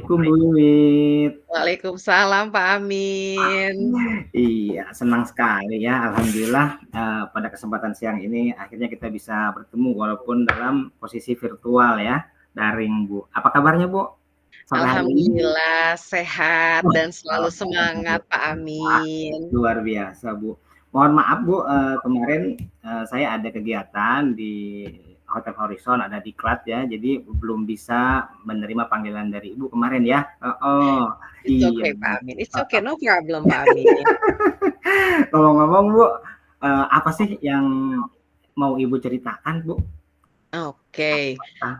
Assalamualaikum Bu Wiwit. Waalaikumsalam Pak Amin. Iya, senang sekali ya, alhamdulillah, pada kesempatan siang ini akhirnya kita bisa bertemu walaupun dalam posisi virtual ya, daring Bu. Apa kabarnya Bu, sore hari ini? Alhamdulillah sehat Wah, dan selalu oke, semangat Pak alhamdulillah. Wah, Amin. luar biasa Bu. Mohon maaf Bu, kemarin, saya ada kegiatan di Hotel Horizon, ada diklat ya, jadi belum bisa menerima panggilan dari Ibu kemarin ya. Heeh, It's iya okay Bu, Pak Amin, it's okay, heeh. no problem Pak Amin. Ngomong-ngomong Bu, apa sih yang mau Ibu ceritakan Bu? Oke,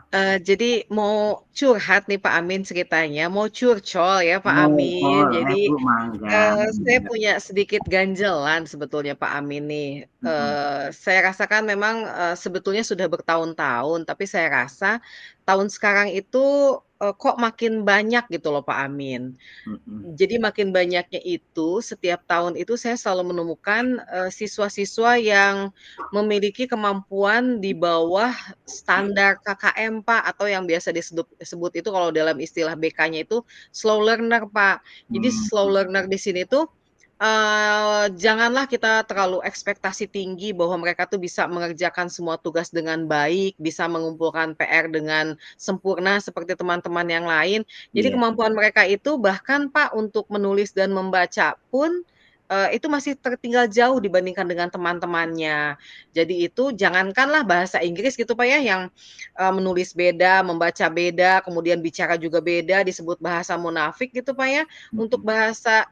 Ah, jadi mau curhat nih Pak Amin ceritanya, mau curcol ya Pak oh Amin. boleh Jadi, Bu, mangga saya mangga. punya sedikit ganjelan sebetulnya Pak Amin nih. Mhm Saya rasakan memang, sebetulnya sudah bertahun-tahun, tapi saya rasa tahun sekarang itu, kok makin banyak gitu loh Pak Amin. mhm. Jadi makin banyaknya itu, setiap tahun itu saya selalu menemukan, siswa-siswa yang memiliki kemampuan di bawah standar KKM, Pak, atau yang biasa disebut itu kalau dalam istilah BK-nya itu slow learner, Pak. Jadi Mmm, slow learner di sini tuh, janganlah kita terlalu ekspektasi tinggi bahwa mereka tuh bisa mengerjakan semua tugas dengan baik, bisa mengumpulkan PR dengan sempurna seperti teman-teman yang lain. Jadi iya. kemampuan mereka itu bahkan, Pak, untuk menulis dan membaca pun, itu masih tertinggal jauh dibandingkan dengan teman-temannya. Jadi itu jangankanlah bahasa Inggris gitu, Pak, ya, yang, menulis beda, membaca beda, kemudian bicara juga beda, disebut bahasa munafik gitu, Pak, ya. Untuk Mhm bahasa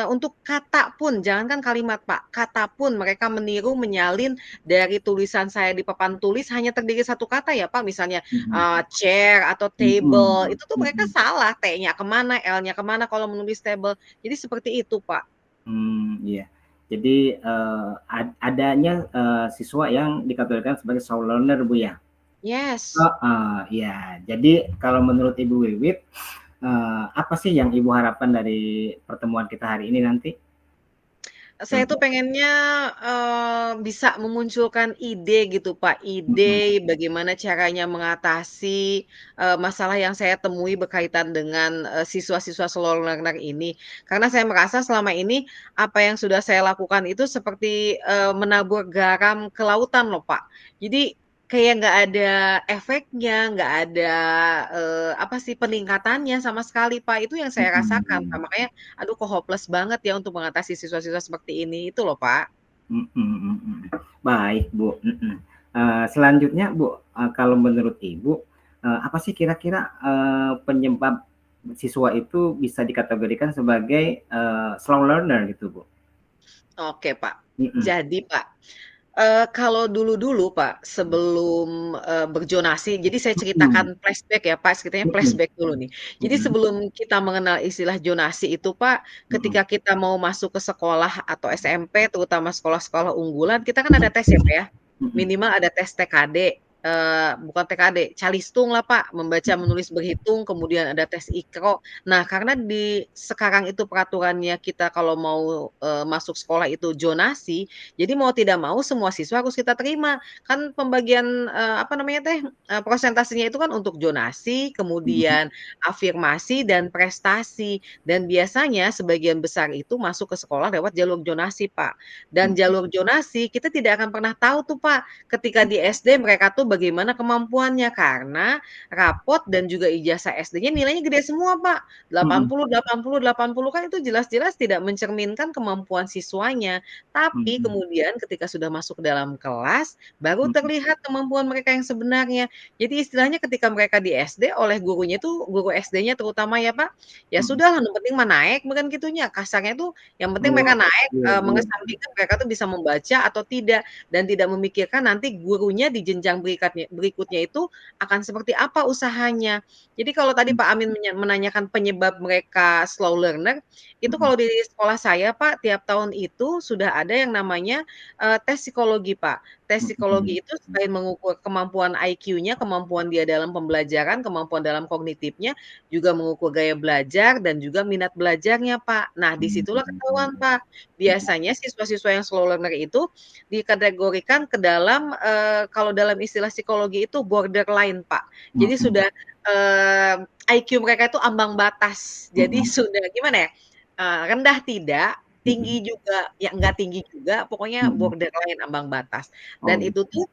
untuk kata pun, jangankan kalimat, Pak, kata pun mereka meniru, menyalin dari tulisan saya di papan tulis hanya terdiri satu kata ya, Pak, misalnya, mhm chair atau table, mhm itu tuh mereka mhm. salah, T-nya kemana, L-nya kemana kalau menulis table. Jadi seperti itu, Pak. Iya. Jadi, adanya, siswa yang dikategorikan sebagai slow learner Bu ya? Yes. Heeh, iya. Jadi kalau menurut Ibu Wiwit, apa sih yang Ibu harapkan dari pertemuan kita hari ini nanti? Saya tuh Coba. pengennya, bisa memunculkan ide gitu, Pak, Mhm ide bagaimana caranya mengatasi, masalah yang saya temui berkaitan dengan, siswa-siswa slow learner ini. Karena saya merasa selama ini, apa yang sudah saya lakukan itu seperti, menabur garam ke lautan loh, Pak. Jadi, kayak nggak ada efeknya, nggak ada, apa sih, peningkatannya sama sekali, Pak. Itu yang saya rasakan, Pak. mhm Makanya aduh kok hopeless banget ya untuk mengatasi siswa-siswa seperti ini, itu loh, Pak. mhm mhm. Baik Bu, mhm. Selanjutnya Bu, kalau menurut Ibu, apa sih kira-kira, penyebab siswa itu bisa dikategorikan sebagai, slow learner gitu Bu? Oke, Pak. Mhm Jadi, Pak, kalau dulu-dulu, Pak, sebelum, berzonasi jadi saya mhm ceritakan flashback ya, Pak, ceritanya mhm flashback dulu nih. Jadi mhm sebelum kita mengenal istilah zonasi itu, Pak, mhm ketika kita mau masuk ke sekolah atau SMP, terutama sekolah-sekolah unggulan, kita kan ada tes ya, Pak, ya. mhm Minimal ada tes TKD, bukan TKD, calistung lah, Pak, membaca, mhm menulis, berhitung, kemudian ada tes IKRO. Nah, karena di sekarang itu peraturannya kita kalau mau, masuk sekolah itu zonasi, jadi mau tidak mau semua siswa harus kita terima. Kan pembagian, apa namanya teh, prosentasenya itu kan untuk zonasi, mhm kemudian afirmasi dan prestasi. Dan biasanya sebagian besar itu masuk ke sekolah lewat jalur zonasi, Pak. Dan mhm jalur zonasi kita tidak akan pernah tahu tuh, Pak, ketika di SD mereka tuh bagaimana kemampuannya, karena rapot dan juga ijazah SD-nya nilainya gede semua, Pak. mhm 80, 80, 80 kan itu jelas-jelas tidak mencerminkan kemampuan siswanya. Tapi mhm kemudian ketika sudah masuk ke dalam kelas, baru mhm terlihat kemampuan mereka yang sebenarnya. Jadi istilahnya ketika mereka di SD oleh gurunya tuh, guru SD-nya terutama ya, Pak, ya mhm. sudahlah yang penting mah naik bukan gitunya, kasarnya tuh yang penting Oh, mereka naik, iya iya iya. mengesampingkan mereka tuh bisa membaca atau tidak, dan tidak memikirkan nanti gurunya di jenjang berikutnya itu akan seperti apa usahanya. Jadi kalau tadi Mhm Pak Amin menanyakan penyebab mereka slow learner, itu mhm kalau di sekolah saya Pak, tiap tahun itu sudah ada yang namanya, tes psikologi Pak. Tes mhm psikologi itu selain mengukur kemampuan IQ-nya, kemampuan dia dalam pembelajaran, kemampuan dalam kognitifnya, juga mengukur gaya belajar dan juga minat belajarnya Pak. Nah, di mhm situlah mhm. ketahuan Pak, biasanya siswa-siswa yang slow learner itu dikategorikan ke dalam, kalau dalam istilah psikologi itu borderline Pak. Jadi Mhm sudah IQ mereka itu ambang batas. Jadi Mhm, sudah gimana ya, rendah tidak, mhm, tinggi juga ya enggak tinggi juga, pokoknya mhm. borderline ambang batas. Oh, Dan itu gitu. tuh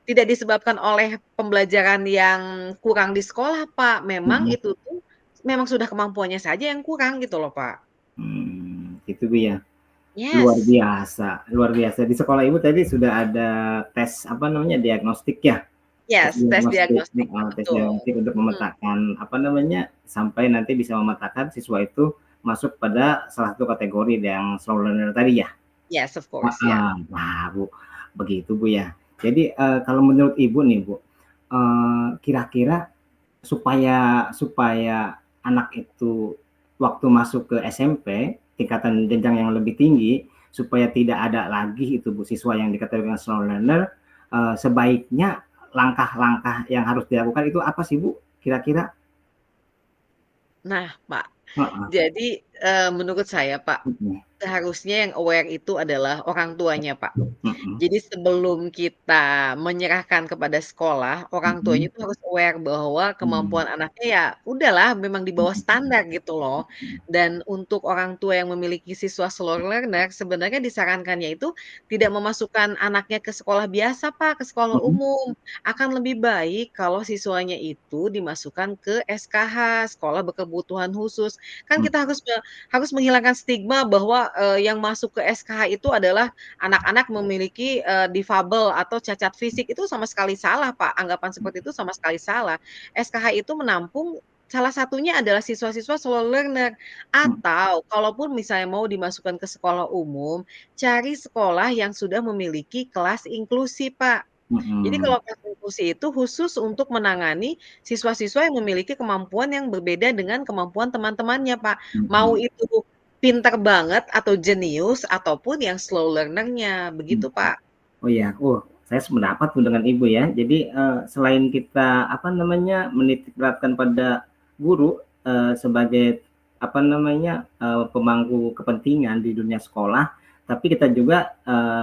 tidak disebabkan oleh pembelajaran yang kurang di sekolah, Pak. Memang Mhm. itu tuh memang sudah kemampuannya saja yang kurang gitu loh, Pak. Gitu Bu ya. Luar Yes, biasa luar biasa. Di sekolah Ibu tadi sudah ada tes, apa namanya, diagnostik ya? Tes yes, tes diagnostik, diagnostik, Pak, tes betul. diagnostik untuk Mhm, memetakan, apa namanya, sampai nanti bisa memetakan siswa itu masuk pada salah satu kategori yang slow learner tadi ya? yes, of course, ya. Heeh. Wah, Bu, begitu Bu ya. Jadi, kalau menurut Ibu nih Bu, kira-kira supaya supaya anak itu waktu masuk ke SMP, tingkatan jenjang yang lebih tinggi, supaya tidak ada lagi itu Bu, siswa yang dikategorikan slow learner, sebaiknya langkah-langkah yang harus dilakukan itu apa sih Bu, kira-kira? Nah, Pak, Heeh, jadi, menurut saya, Pak, mhm, seharusnya yang aware itu adalah orang tuanya, Pak. mhm, Jadi sebelum kita menyerahkan kepada sekolah, orang tuanya mhm, itu harus aware bahwa mmm, kemampuan anaknya ya udahlah memang di bawah mhm, standar gitu loh. mhm, Dan untuk orang tua yang memiliki siswa slow learner, sebenarnya disarankannya itu tidak memasukkan anaknya ke sekolah biasa, Pak, ke sekolah mhm, umum. Akan lebih baik kalau siswanya itu dimasukkan ke SKH, sekolah berkebutuhan khusus. Kan mhm, kita harus menghilangkan stigma bahwa, yang masuk ke SKH itu adalah anak-anak memiliki, difabel atau cacat fisik, itu sama sekali salah, Pak. Anggapan seperti itu sama sekali salah. SKH itu menampung salah satunya adalah siswa-siswa slow learner, mhm, atau kalaupun misalnya mau dimasukkan ke sekolah umum, cari sekolah yang sudah memiliki kelas inklusi, Pak. Jadi mhm, kalau kelas inklusi itu khusus untuk menangani siswa-siswa yang memiliki kemampuan yang berbeda dengan kemampuan teman-temannya, Pak. Mau mhm, itu pinter banget atau jenius, ataupun yang slow learner-nya, begitu, mhm. Pak. Oh iya, saya sependapat tuh dengan Ibu ya. Jadi, selain kita, apa namanya, menitik beratkan pada guru, sebagai, apa namanya, pemangku kepentingan di dunia sekolah, tapi kita juga,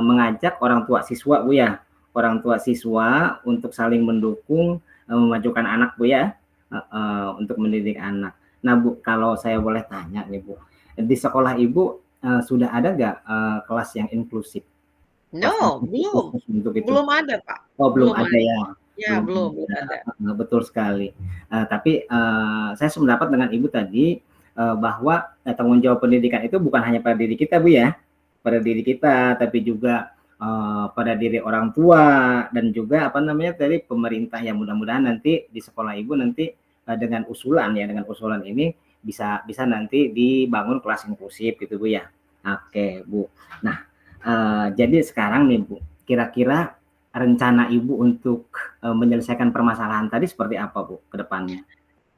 mengajak orang tua siswa, Bu, ya. Orang tua siswa untuk saling mendukung, memajukan anak, Bu, ya, heeh, untuk mendidik anak. Nah, Bu, kalau saya boleh tanya nih, Bu, di sekolah Ibu, sudah ada nggak, kelas yang inklusif? Kelas No, inklusif belum. khusus untuk itu? Belum ada, Pak. Oh, belum Belum ada ada. ya? Ya, Belum belum ada, ada. heeh, betul sekali. Tapi, saya sependapat dengan Ibu tadi, bahwa, tanggung jawab pendidikan itu bukan hanya pada diri kita, Bu, ya. Pada diri kita, tapi juga, pada diri orang tua dan juga, apa namanya tadi, pemerintah yang mudah-mudahan nanti di sekolah Ibu nanti, dengan usulan ya, dengan usulan ini bisa bisa nanti dibangun kelas inklusif gitu, Bu, ya. Oke, Bu. Nah, jadi sekarang nih, Bu, kira-kira rencana Ibu untuk, menyelesaikan permasalahan tadi seperti apa, Bu, ke depannya?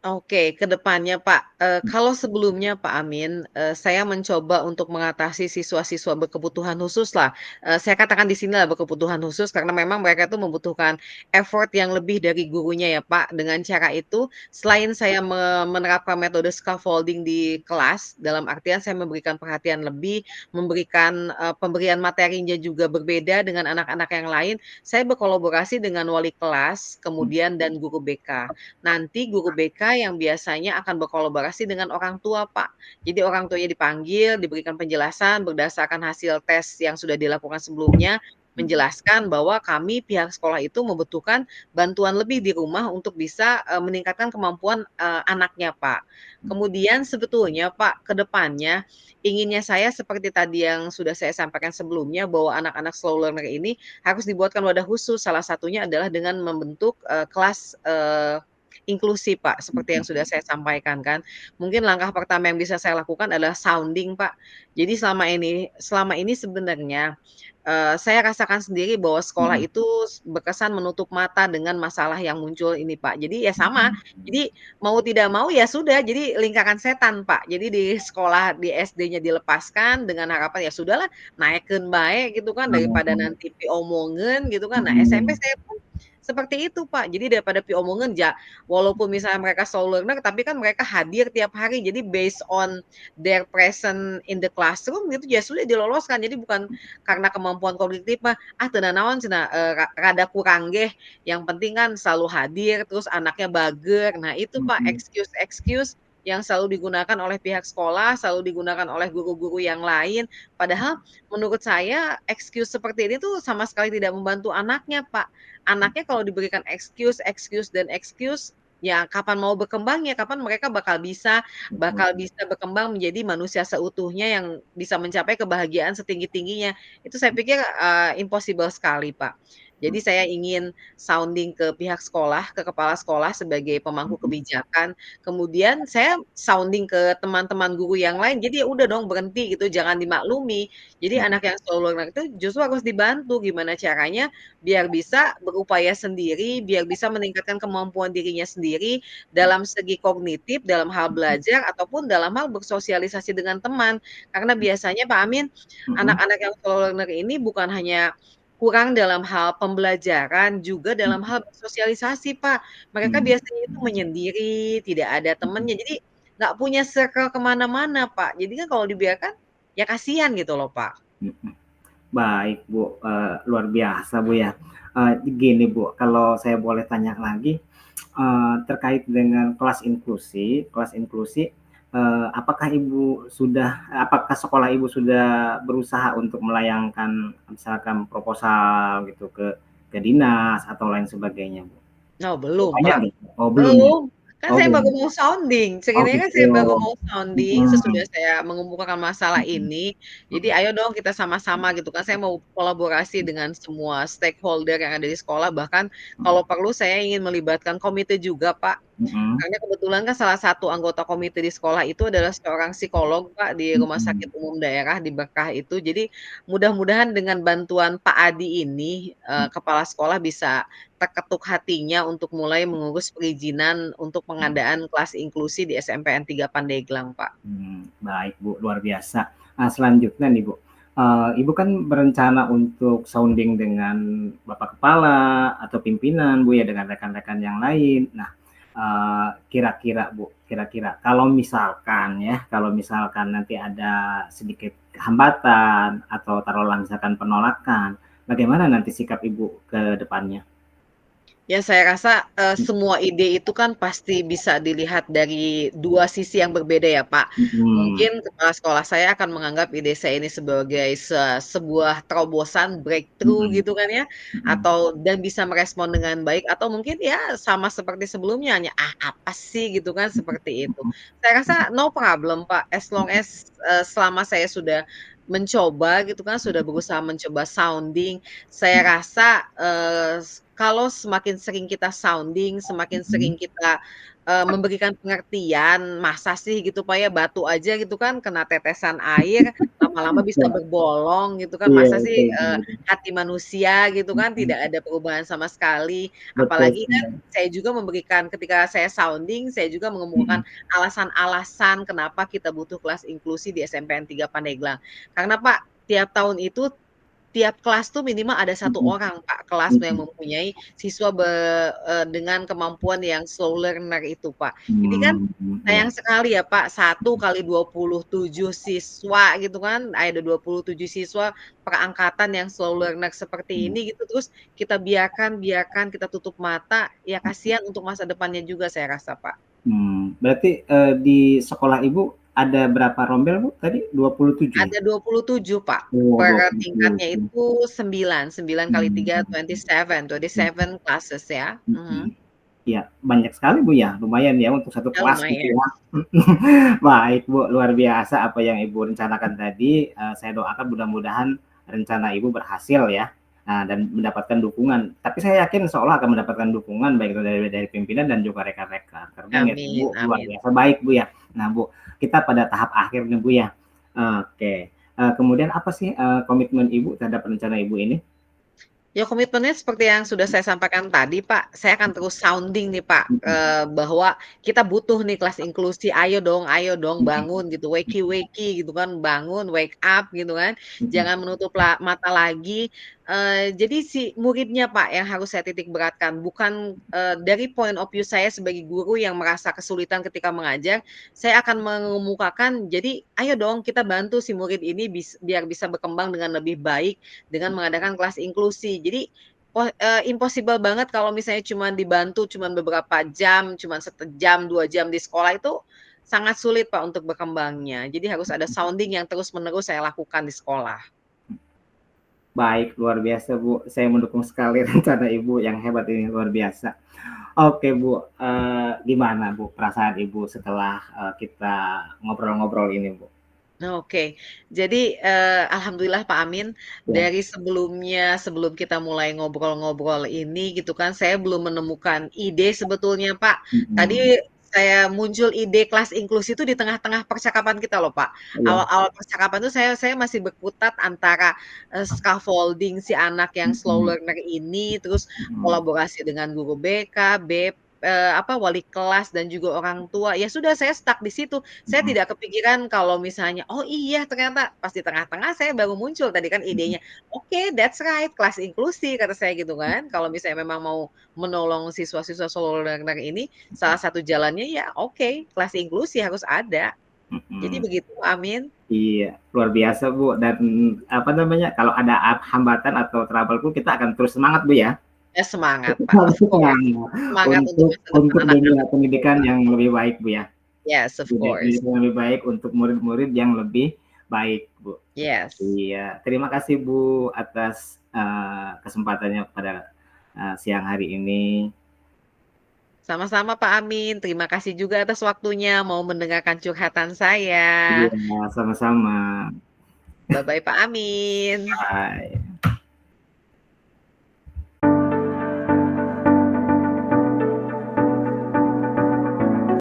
Oke, ke depannya, Pak, kalau sebelumnya Pak Amin, saya mencoba untuk mengatasi siswa-siswa berkebutuhan khusus lah, saya katakan di sini lah berkebutuhan khusus karena memang mereka itu membutuhkan effort yang lebih dari gurunya ya, Pak. Dengan cara itu, selain saya menerapkan metode scaffolding di kelas, dalam artian saya memberikan perhatian lebih, memberikan, pemberian materinya juga berbeda dengan anak-anak yang lain, saya berkolaborasi dengan wali kelas, Mhm, kemudian dan guru BK. Nanti guru BK yang biasanya akan berkolaborasi dengan orang tua, Pak. Jadi orang tuanya dipanggil, diberikan penjelasan berdasarkan hasil tes yang sudah dilakukan sebelumnya, mhm, menjelaskan bahwa kami pihak sekolah itu membutuhkan bantuan lebih di rumah untuk bisa, meningkatkan kemampuan, anaknya, Pak. mhm, Kemudian sebetulnya, Pak, ke depannya inginnya saya seperti tadi yang sudah saya sampaikan sebelumnya bahwa anak-anak slow learner ini harus dibuatkan wadah khusus, salah satunya adalah dengan membentuk, kelas, inklusi, Pak, seperti yang mhm, sudah saya sampaikan kan. Mungkin langkah pertama yang bisa saya lakukan adalah sounding, Pak. Jadi selama ini sebenarnya, saya rasakan sendiri bahwa sekolah mhm, itu berkesan menutup mata dengan masalah yang muncul ini, Pak. Jadi ya sama, mhm, jadi mau tidak mau ya sudah, jadi lingkaran setan, Pak. Jadi di sekolah di SD-nya dilepaskan dengan harapan ya sudahlah naikkeun bae gitu kan daripada oh, nanti diomongin gitu kan. Nah SMP mhm, saya pun Seperti itu, Pak. Jadi daripada diomongin walaupun misalnya mereka slow learner, tapi kan mereka hadir tiap hari. Jadi based on their present in the classroom gitu ya sudah diloloskan. Jadi bukan karena kemampuan kognitif mah, teu naon cenah, rada kurang geh, yang penting kan selalu hadir, terus anaknya bager. Nah itu, Pak, Mhm, excuse-excuse yang selalu digunakan oleh pihak sekolah, selalu digunakan oleh guru-guru yang lain. Padahal menurut saya excuse seperti ini tuh sama sekali tidak membantu anaknya, Pak. Anaknya kalau diberikan excuse, excuse, dan excuse, ya kapan mau berkembangnya, kapan mereka betul. bakal bisa berkembang menjadi manusia seutuhnya yang bisa mencapai kebahagiaan setinggi-tingginya. Itu saya pikir, impossible sekali, Pak. Jadi saya ingin sounding ke pihak sekolah, ke kepala sekolah sebagai pemangku Mhm, kebijakan, kemudian saya sounding ke teman-teman guru yang lain, jadi ya udah dong berhenti gitu, jangan dimaklumi. Jadi mhm, anak yang slow learner itu justru harus dibantu, gimana caranya biar bisa berupaya sendiri, biar bisa meningkatkan kemampuan dirinya sendiri dalam segi kognitif, dalam hal mhm, belajar, ataupun dalam hal bersosialisasi dengan teman. Karena biasanya Pak Amin, mhm, anak-anak yang slow learner ini bukan hanya kurang dalam hal pembelajaran, juga dalam mhm, hal bersosialisasi, Pak. Mereka mhm, biasanya itu menyendiri, tidak ada temannya, jadi nggak punya circle ke mana-mana, Pak. Jadi kan kalau dibiarkan, ya kasihan gitu loh, Pak. mhm. Baik Bu, luar biasa Bu ya. Gini Bu, kalau saya boleh tanya lagi, terkait dengan kelas inklusi, apakah apakah sekolah Ibu sudah berusaha untuk melayangkan misalkan proposal gitu ke dinas atau lain sebagainya Bu? Oh, belum, Banyak Pak. gitu? Oh belum ya? Belum, kan Oh saya baru belum. mau sounding, Oh ceritanya kan gitu. saya baru mau sounding sesudah Mhm, saya mengemukakan masalah mhm, ini, jadi mhm, ayo dong kita sama-sama gitu kan, saya mau kolaborasi dengan semua stakeholder yang ada di sekolah, bahkan mhm, kalau perlu saya ingin melibatkan komite juga, Pak. mhm, Karena kebetulan kan salah satu anggota komite di sekolah itu adalah seorang psikolog, Pak, di Rumah Sakit mhm, Umum Daerah di Berkah itu. Jadi mudah-mudahan dengan bantuan Pak Adi ini, mhm, kepala sekolah bisa terketuk hatinya untuk mulai mengurus perizinan untuk mhm. pengadaan kelas inklusi di SMPN 3 Pandeglang, Pak. Baik Bu, luar biasa. Nah, selanjutnya nih Bu, Ibu kan berencana untuk sounding dengan Bapak Kepala atau pimpinan Bu ya, dengan rekan-rekan yang lain. Nah, kira-kira Bu, kira-kira kalau misalkan nanti ada sedikit hambatan atau taruhlah misalkan penolakan, bagaimana nanti sikap Ibu ke depannya? Ya saya rasa, semua ide itu kan pasti bisa dilihat dari 2 sisi yang berbeda ya, Pak. Mhm, Mungkin kepala sekolah saya akan menganggap ide saya ini sebagai sebuah terobosan, breakthrough mhm, gitu kan ya, mhm, atau dan bisa merespon dengan baik atau mungkin ya sama seperti sebelumnya, hanya, "Ah, apa sih?" Gitu kan, mhm, seperti itu. mhm, Saya rasa no problem, Pak, as long mhm, as, selama saya sudah mencoba gitu kan, sudah mhm, berusaha mencoba sounding, saya rasa, kalau semakin sering kita sounding, semakin mhm, sering kita, memberikan pengertian, masa sih gitu Pak ya, batu aja gitu kan kena tetesan air, lama-lama bisa iya, berbolong gitu kan, iya, masa sih, betul betul. hati manusia gitu kan Mhm, tidak ada perubahan sama sekali. betul Apalagi kan sekali. saya juga memberikan ketika saya sounding, saya juga mengemukakan Mhm, alasan-alasan kenapa kita butuh kelas inklusi di SMPN 3 Pandeglang. Karena Pak, tiap tahun itu tiap kelas tuh minimal ada satu mhm, orang, Pak, kelas tuh yang mhm, mempunyai siswa dengan kemampuan yang slow learner itu, Pak. Jadi kan iya, sayang sekali ya, Pak, 1 kali 27 siswa gitu kan, ada 27 siswa per angkatan yang slow learner seperti mhm, ini gitu, terus kita biarkan biarkan, kita tutup mata, ya mhm, kasihan untuk masa depannya juga saya rasa, Pak. berarti, di sekolah Ibu ada berapa rombel Bu tadi? 27 ya? Ada 27, Pak, Oh, per tingkatnya 27. itu 9, 9 kali 3, Mmm, 27 classes ya, mhm. Iya, banyak sekali Bu ya, lumayan ya untuk satu Ya kelas gitu lumayan. ya. Baik Bu, luar biasa apa yang Ibu rencanakan tadi, saya doakan mudah-mudahan rencana Ibu berhasil ya, dan mendapatkan dukungan. Tapi saya yakin insyaallah akan mendapatkan dukungan baik itu dari pimpinan dan juga rekan-rekan, karena niat Amin Ibu luar amin. biasa baik Bu ya. Nah Bu, kita pada tahap akhir nih Bu ya. Oke, kemudian apa sih, komitmen Ibu terhadap rencana Ibu ini? Ya komitmennya seperti yang sudah saya sampaikan tadi, Pak. Saya akan terus sounding nih, Pak, Mhm, bahwa kita butuh nih kelas inklusi, ayo dong mhm, bangun gitu, wakey-wakey gitu kan, bangun, wake up gitu kan, mhm, jangan menutup mata lagi. Jadi si muridnya, Pak, yang harus saya titik beratkan, bukan, dari point of view saya sebagai guru yang merasa kesulitan ketika mengajar, saya akan mengemukakan, jadi ayo dong kita bantu si murid ini biar bisa berkembang dengan lebih baik, dengan mengadakan kelas inklusi. Jadi, impossible banget kalau misalnya cuman dibantu cuman beberapa jam, cuman 1 jam, 2 jam di sekolah itu sangat sulit, Pak, untuk berkembangnya. Jadi harus ada sounding yang terus-menerus saya lakukan di sekolah. baik, luar biasa, Bu. Saya mendukung sekali rencana Ibu yang hebat ini, luar biasa. Oke, Bu, gimana, Bu, perasaan Ibu setelah, kita ngobrol-ngobrol ini, Bu? Oke. Jadi, alhamdulillah Pak Amin, Ya, dari sebelum kita mulai ngobrol-ngobrol ini gitu kan, saya belum menemukan ide sebetulnya Pak. mhm, Tadi saya muncul ide kelas inklusi itu di tengah-tengah percakapan kita loh Pak. iya, Awal-awal percakapan tuh saya masih berkutat antara, scaffolding si anak yang slow mhm, learner ini, terus mhm, kolaborasi dengan guru BK, wali kelas dan juga orang tua. Ya sudah saya stuck di situ. Saya mhm, tidak kepikiran kalau misalnya, "Oh iya ternyata," pas di tengah-tengah saya baru muncul tadi kan mhm, idenya, "Oke, that's right, kelas inklusi," kata saya gitu kan. Kalau misalnya memang mau menolong siswa-siswa solo learner ini, salah satu jalannya ya oke, kelas inklusi harus ada. Jadi mhm. begitu, Amin. Iya, luar biasa, Bu, dan, apa namanya, kalau ada hambatan atau trouble pun kita akan terus semangat, Bu, ya. Ya semangat, Pak, of Harus course. semangat Semangat untuk masa depan untuk anak-anak dunia itu, pendidikan Pak. yang lebih baik, Bu, ya. Yes, of Dunia course. pendidikan yang lebih baik untuk murid-murid yang lebih baik, Bu. Yes. Iya, terima kasih, Bu, atas, kesempatannya pada, siang hari ini. Sama-sama, Pak Amin. Terima kasih juga atas waktunya mau mendengarkan curhatan saya. Iya, sama-sama. Bye-bye Pak Amin. Bye.